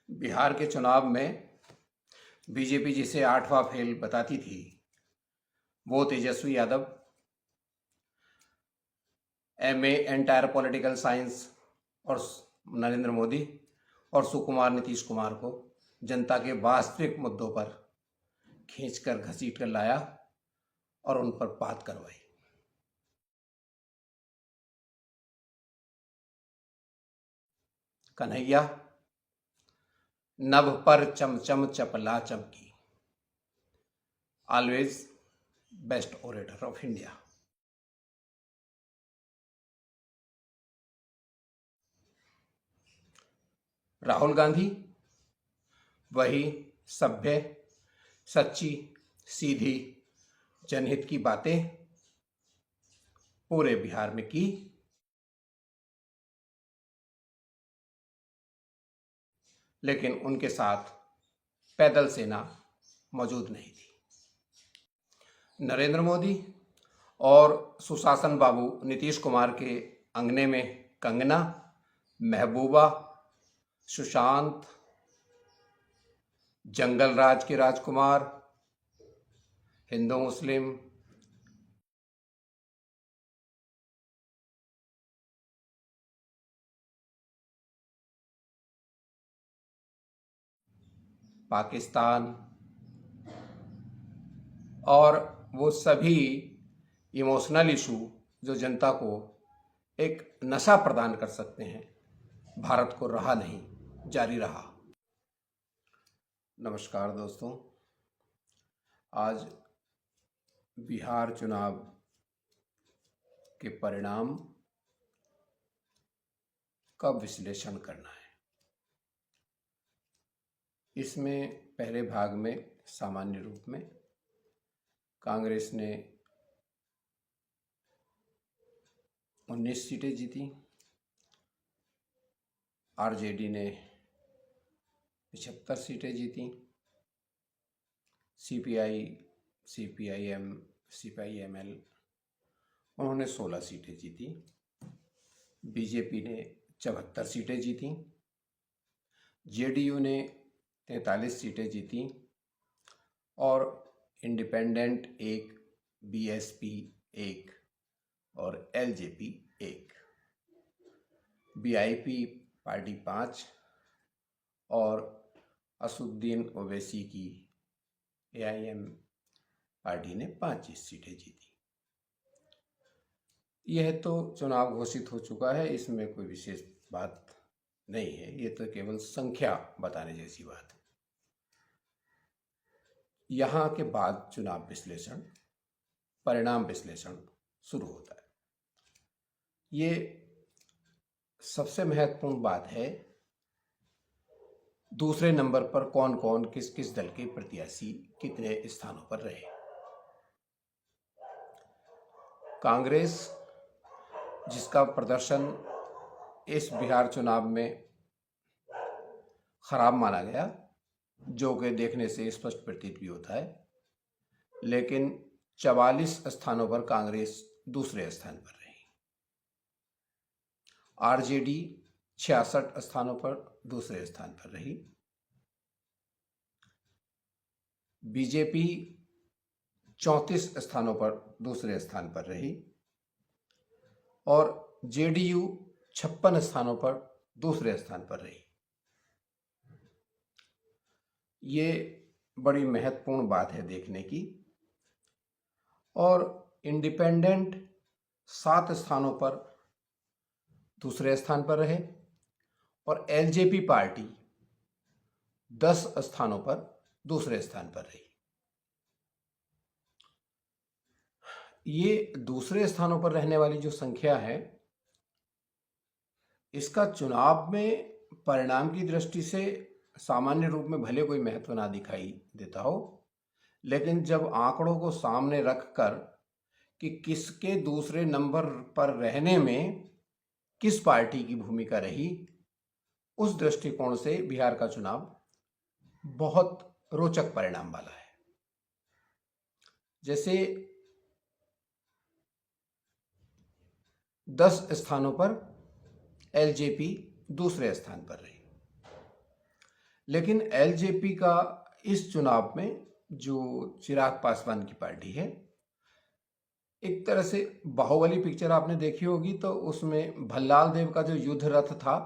बिहार के चुनाव में बीजेपी जिसे 8वां फेल बताती थी, वो Tejashwi Yadav MA entire political science और नरेंद्र मोदी और सुकुमार नीतीश कुमार को जनता के वास्तविक मुद्दों पर खींचकर घसीट कर लाया और उन पर बात करवाई। कन्हैया नभ पर चमचम चपला चमकी, always best orator of India. Rahul Gandhi वही सभ्य, सच्ची, सीधी, जनहित की बातें पूरे बिहार में की, लेकिन उनके साथ पैदल सेना मौजूद नहीं थी। नरेंद्र मोदी और सुशासन बाबू नीतीश कुमार के अंगने में कंगना, महबूबा, सुशांत, जंगल राज के राजकुमार, हिंदू मुस्लिम, पाकिस्तान और वो सभी इमोशनल इशू जो जनता को एक नशा प्रदान कर सकते हैं, भारत को रहा नहीं, जारी रहा। नमस्कार दोस्तों, आज बिहार चुनाव के परिणाम का विश्लेषण करना है। इसमें पहले भाग में सामान्य रूप में कांग्रेस ने 19 सीटें जीती, आरजेडी ने 75 सीटें जीती, सीपीआई, सीपीआईएम, सीपीआईएमएल उन्होंने 16 सीटें जीती, बीजेपी ने 74 सीटें जीती, जेडीयू ने 43 सीटें जीती और इंडिपेंडेंट 1, बीएसपी 1 और एलजेपी 1, बीआईपी पार्टी 5 और असुद्दीन ओवैसी की एआईएम पार्टी ने 25 सीटें जीती। यह तो चुनाव घोषित हो चुका है, इसमें कोई विशेष बात नहीं है, ये तो केवल संख्या बताने जैसी बात है। यहाँ के बाद चुनाव विश्लेषण, परिणाम विश्लेषण शुरू होता है। ये सबसे महत्वपूर्ण बात है, दूसरे नंबर पर कौन कौन किस किस दल के प्रत्याशी कितने स्थानों पर रहे। कांग्रेस, जिसका प्रदर्शन इस बिहार चुनाव में खराब माना गया, जो कि देखने से स्पष्ट प्रतीत भी होता है, लेकिन 44 स्थानों पर कांग्रेस दूसरे स्थान पर रही। आरजेडी 66 स्थानों पर दूसरे स्थान पर रही। बीजेपी 34 स्थानों पर दूसरे स्थान पर रही और जेडीयू 56 स्थानों पर दूसरे स्थान पर रही। ये बड़ी महत्वपूर्ण बात है देखने की। और इंडिपेंडेंट 7 स्थानों पर दूसरे स्थान पर रहे और एलजेपी पार्टी 10 स्थानों पर दूसरे स्थान पर रही। ये दूसरे स्थानों पर रहने वाली जो संख्या है, इसका चुनाव में परिणाम की दृष्टि से सामान्य रूप में भले कोई महत्व ना दिखाई देता हो, लेकिन जब आंकड़ों को सामने रखकर कि किसके दूसरे नंबर पर रहने में किस पार्टी की भूमिका रही, उस दृष्टिकोण से बिहार का चुनाव बहुत रोचक परिणाम वाला है। जैसे 10 स्थानों पर एलजेपी दूसरे स्थान पर रही, लेकिन एलजेपी का इस चुनाव में जो चिराग पासवान की पार्टी है, एक तरह से बाहुबली पिक्चर आपने देखी होगी, तो उसमें भल्लाल देव का जो युद्ध रथ था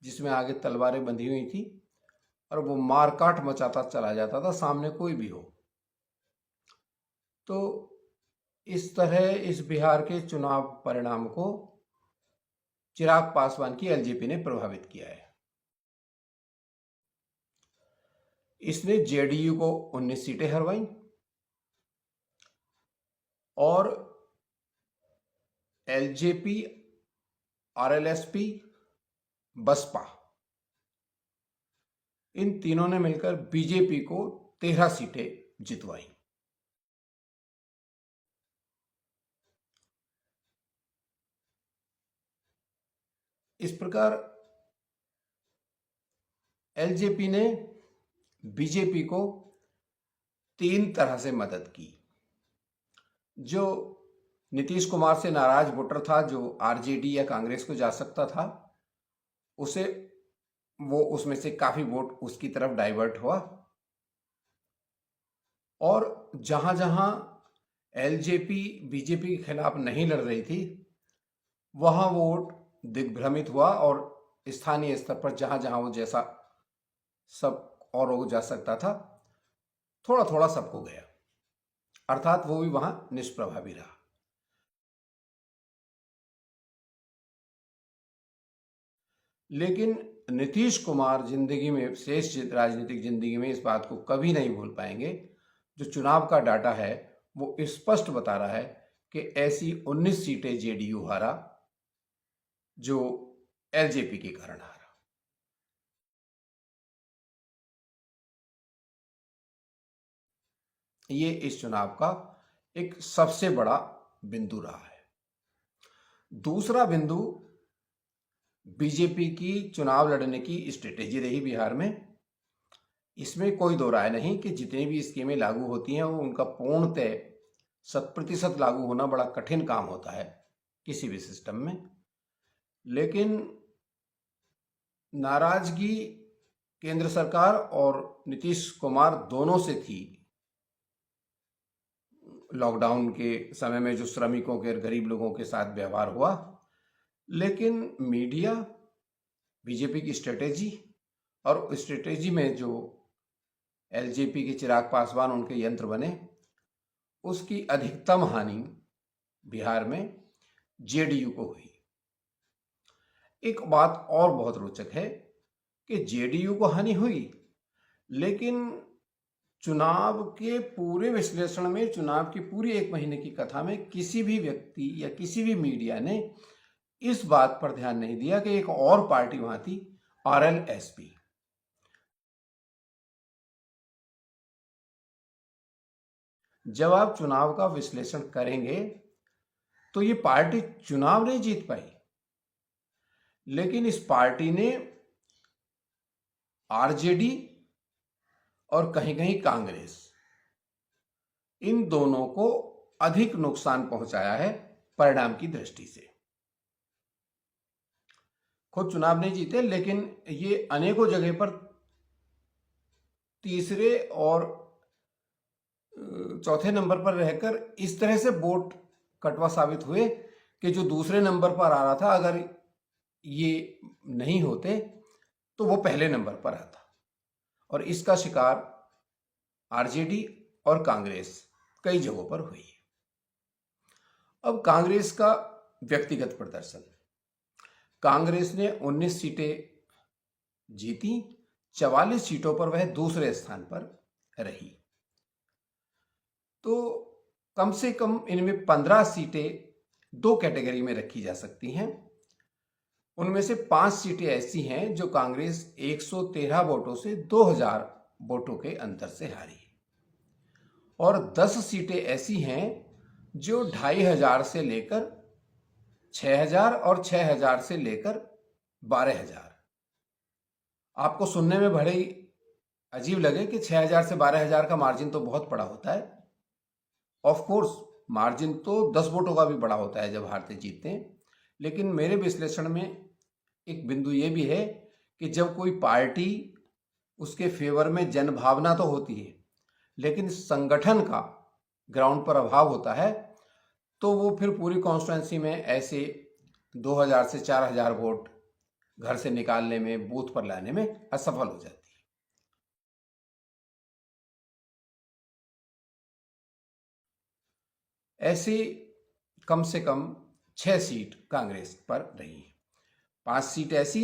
जिसमें आगे तलवारें बंधी हुई थी और वो मारकाट मचाता चला जाता था सामने कोई भी हो। तो इस तरह इस बिहार के चुनाव परिणाम को चिराग पासवान की एलजेपी ने प्रभावित किया है। इसने जेडीयू को 19 सीटें हरवाई और एलजेपी, आरएलएसपी, बसपा, इन तीनों ने मिलकर बीजेपी को 13 सीटें जितवाई। इस प्रकार एलजेपी ने बीजेपी को 3 तरह से मदद की। जो नीतीश कुमार से नाराज वोटर था, जो आरजेडी या कांग्रेस को जा सकता था, उसे वो उसमें से काफी वोट उसकी तरफ डाइवर्ट हुआ और जहां जहां एलजेपी बीजेपी के खिलाफ नहीं लड़ रही थी वहां वोट दिग्भ्रमित हुआ और स्थानीय स्तर पर जहां जहां वो जैसा सब और हो जा सकता था थोड़ा थोड़ा सबको गया, अर्थात वो भी वहां निष्प्रभावी रहा। लेकिन नीतीश कुमार जिंदगी में, शेष राजनीतिक जिंदगी में इस बात को कभी नहीं भूल पाएंगे। जो चुनाव का डाटा है वो स्पष्ट बता रहा है कि ऐसी 19 सीटें जेडीयू हारा जो एलजेपी के कारण हारा। ये इस चुनाव का एक सबसे बड़ा बिंदु रहा है। दूसरा बिंदु बीजेपी की चुनाव लड़ने की स्ट्रेटेजी रही बिहार में। इसमें कोई दो राय नहीं कि जितनी भी स्कीमें लागू होती हैं वो उनका पूर्णतः 100% लागू होना बड़ा कठिन काम होता है किसी भी सिस्टम में। लेकिन नाराजगी केंद्र सरकार और नीतीश कुमार दोनों से थी। लॉकडाउन के समय में जो श्रमिकों के, गरीब लोगों के साथ व्यवहार हुआ, लेकिन मीडिया, बीजेपी की स्ट्रेटेजी और स्ट्रेटेजी में जो एलजेपी के चिराग पासवान उनके यंत्र बने, उसकी अधिकतम हानि बिहार में जेडीयू को हुई। एक बात और बहुत रोचक है कि जेडीयू को हानि हुई, लेकिन चुनाव के पूरे विश्लेषण में, चुनाव की पूरी 1 महीने की कथा में किसी भी व्यक्ति या किसी भी मीडिया ने इस बात पर ध्यान नहीं दिया कि एक और पार्टी वहां थी, आरएलएसपी। जब आप चुनाव का विश्लेषण करेंगे तो ये पार्टी चुनाव नहीं जीत पाई, लेकिन इस पार्टी ने आरजेडी और कहीं कहीं कांग्रेस, इन दोनों को अधिक नुकसान पहुंचाया है परिणाम की दृष्टि से। खुद चुनाव नहीं जीते, लेकिन ये अनेकों जगह पर तीसरे और चौथे नंबर पर रहकर इस तरह से वोट कटवा साबित हुए कि जो दूसरे नंबर पर आ रहा था, अगर ये नहीं होते तो वो पहले नंबर पर आता। और इसका शिकार आरजेडी और कांग्रेस कई जगहों पर हुई। अब कांग्रेस का व्यक्तिगत प्रदर्शन, कांग्रेस ने 19 सीटें जीती, 44 सीटों पर वह दूसरे स्थान पर रही। तो कम से कम इनमें 15 सीटें 2 कैटेगरी में रखी जा सकती हैं। उनमें से 5 सीटें ऐसी हैं जो कांग्रेस 113 वोटों से 2000 वोटों के अंतर से हारी, और 10 सीटें ऐसी हैं जो 2500 से लेकर 6000 और 6000 से लेकर 12000। आपको सुनने में बड़े अजीब लगे कि 6000 से 12000 का मार्जिन तो बहुत बड़ा होता है। ऑफ कोर्स मार्जिन तो 10 वोटों का भी बड़ा होता है जब हारते जीतते हैं, लेकिन मेरे विश्लेषण में एक बिंदु ये भी है कि जब कोई पार्टी उसके फेवर में जनभावना तो होती है, लेकिन संगठन का ग्राउंड पर अभाव होता है, तो वो फिर पूरी कॉन्स्टिट्यूंसी में ऐसे 2000 से 4000 वोट घर से निकालने में, बूथ पर लाने में असफल हो जाती है। ऐसी कम से कम 6 सीट कांग्रेस पर रही है। 5 सीट ऐसी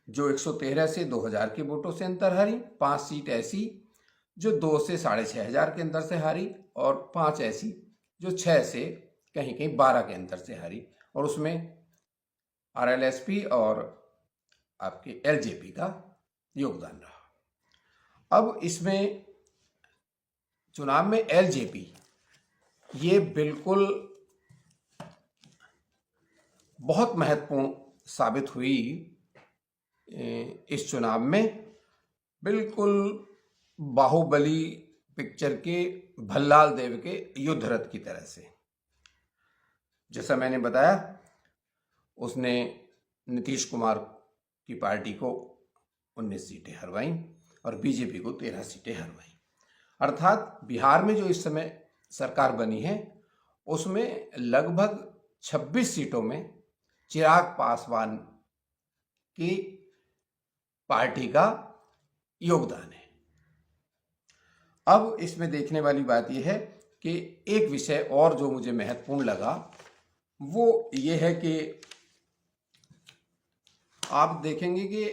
जो 113 से 2000 के वोटों से अंतर हारी, 5 सीट ऐसी जो 2 से 6500 के अंतर से हारी, और 5 ऐसी जो 6 से कहीं कहीं 12 के अंतर से हारी, और उसमें आरएलएसपी और आपके एलजेपी का योगदान रहा। अब इसमें चुनाव में एलजेपी ये बिल्कुल बहुत महत्वपूर्ण साबित हुई इस चुनाव में, बिल्कुल बाहुबली पिक्चर के भल्लाल देव के युद्ध रथ की तरह से। जैसा मैंने बताया, उसने नीतीश कुमार की पार्टी को 19 सीटें हरवाईं और बीजेपी को 13 सीटें हरवाईं। अर्थात बिहार में जो इस समय सरकार बनी है उसमें लगभग 26 सीटों में चिराग पासवान की पार्टी का योगदान है। अब इसमें देखने वाली बात यह है कि एक विषय और जो मुझे महत्वपूर्ण लगा वो ये है कि आप देखेंगे कि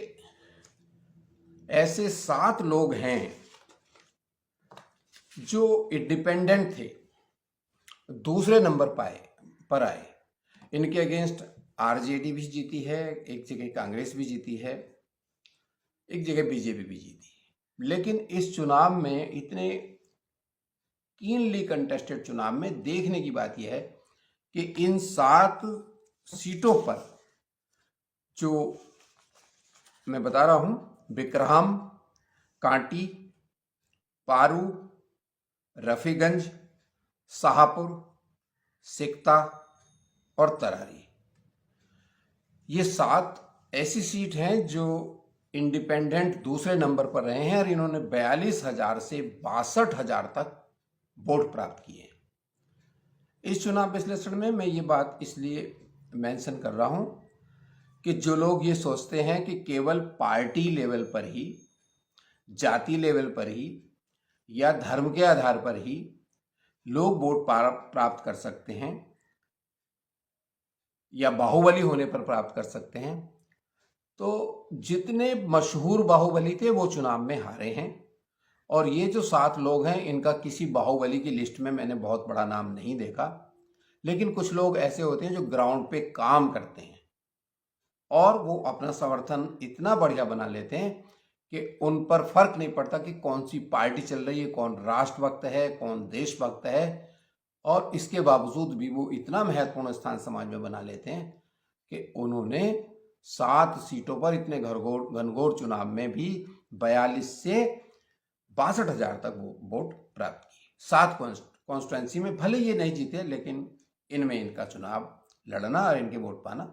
ऐसे 7 लोग हैं जो इंडिपेंडेंट थे, दूसरे नंबर पर आए। इनके अगेंस्ट आरजेडी भी जीती है, एक जगह कांग्रेस भी जीती है, एक जगह बीजेपी भी जीती है। लेकिन इस चुनाव में, इतने कीनली कंटेस्टेड चुनाव में, देखने की बात यह है कि इन 7 सीटों पर जो मैं बता रहा हूं, बिक्रम, कांटी, पारू, रफीगंज, शाहपुर, सिकता और तरारी, ये 7 ऐसी सीट हैं जो इंडिपेंडेंट दूसरे नंबर पर रहे हैं और इन्होंने 42,000 से 62,000 तक वोट प्राप्त किए। इस चुनाव विश्लेषण में मैं ये बात इसलिए मेंशन कर रहा हूं कि जो लोग ये सोचते हैं कि केवल पार्टी लेवल पर ही, जाति लेवल पर ही या धर्म के आधार पर ही लोग वोट प्राप्त कर सकते हैं या बाहुबली होने पर प्राप्त कर सकते हैं, तो जितने मशहूर बाहुबली थे वो चुनाव में हारे हैं। और ये जो 7 लोग हैं, इनका किसी बाहुबली की लिस्ट में मैंने बहुत बड़ा नाम नहीं देखा। लेकिन कुछ लोग ऐसे होते हैं जो ग्राउंड पे काम करते हैं और वो अपना समर्थन इतना बढ़िया बना लेते हैं कि उन पर फर्क नहीं पड़ता कि कौन सी पार्टी चल रही है, कौन राष्ट्रभक्त है, कौन देशभक्त है, और इसके बावजूद भी वो इतना महत्वपूर्ण स्थान समाज में बना लेते हैं कि उन्होंने 7 सीटों पर इतने घनघोर चुनाव में भी 42 से 62,000 तक वोट प्राप्त किए। 7 कॉन्स्टिट्यूंसी में भले ये नहीं जीते, लेकिन इनमें इनका चुनाव लड़ना और इनके वोट पाना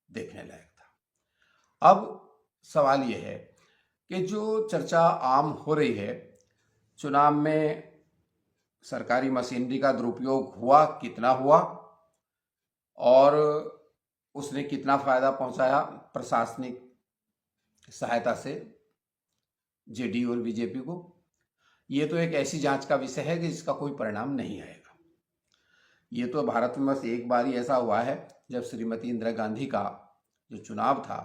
देखने लायक था। अब सवाल यह है कि जो चर्चा आम हो रही है, चुनाव में सरकारी मशीनरी का दुरुपयोग हुआ, कितना हुआ, और उसने कितना फायदा पहुंचाया प्रशासनिक सहायता से जेडीयू और बीजेपी को, ये तो एक ऐसी जांच का विषय है कि जिसका कोई परिणाम नहीं आएगा। ये तो भारत में बस एक बार ही ऐसा हुआ है जब श्रीमती इंदिरा गांधी का जो चुनाव था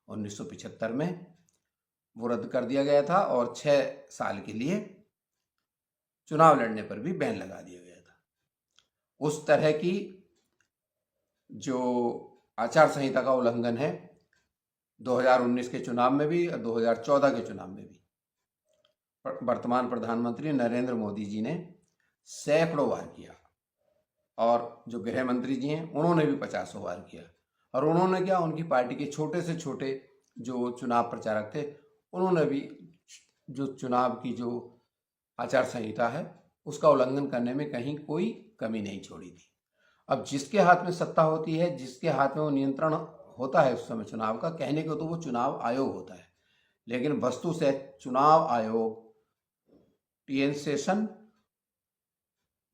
1975 में, वो रद्द कर दिया गया था और 6 साल के लिए चुनाव लड़ने पर भी बैन लगा दिया गया था। उस तरह की जो आचार संहिता का उल्लंघन है 2019 के चुनाव में भी और 2014 के चुनाव में भी वर्तमान प्रधानमंत्री नरेंद्र मोदी जी ने सैकड़ों बार किया, और जो गृह मंत्री जी हैं उन्होंने भी 50 बार किया। और उन्होंने क्या, उनकी पार्टी के छोटे से छोटे जो चुनाव प्रचारक थे उन्होंने भी जो चुनाव की जो आचार संहिता है उसका उल्लंघन करने में कहीं कोई कमी नहीं छोड़ी थी। अब जिसके हाथ में सत्ता होती है, जिसके हाथ में वो नियंत्रण होता है उस समय चुनाव का, कहने को तो वो चुनाव आयोग होता है, लेकिन वस्तु से चुनाव आयोग टीएन शेषन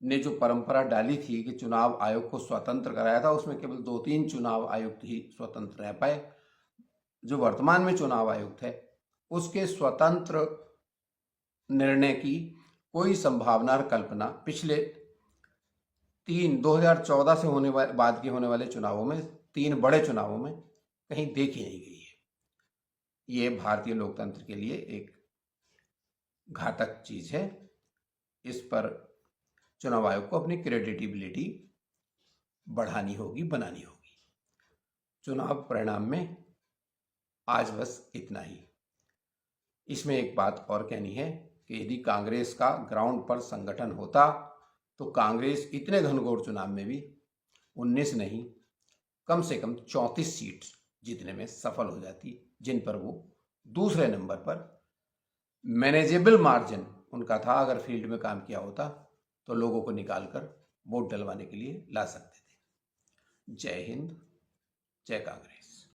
ने जो परंपरा डाली थी कि चुनाव आयोग को स्वतंत्र कराया था, उसमें केवल 2-3 चुनाव आयुक्त ही स्वतंत्र रह पाए। जो वर्तमान में चुनाव आयुक्त है उसके स्वतंत्र निर्णय की कोई संभावना और कल्पना पिछले 2014 से बाद के होने वाले चुनावों में, 3 बड़े चुनावों में कहीं देखी नहीं गई है। ये भारतीय लोकतंत्र के लिए एक घातक चीज है। इस पर चुनाव आयोग को अपनी क्रेडिटेबिलिटी बढ़ानी होगी, बनानी होगी। चुनाव परिणाम में आज बस इतना ही। इसमें एक बात और कहनी है कि यदि कांग्रेस का ग्राउंड पर संगठन होता तो कांग्रेस इतने घनघोर चुनाव में भी 19 नहीं, कम से कम 34 सीट जीतने में सफल हो जाती, जिन पर वो दूसरे नंबर पर मैनेजेबल मार्जिन उनका था। अगर फील्ड में काम किया होता तो लोगों को निकालकर वोट डलवाने के लिए ला सकते थे। जय हिंद, जय कांग्रेस।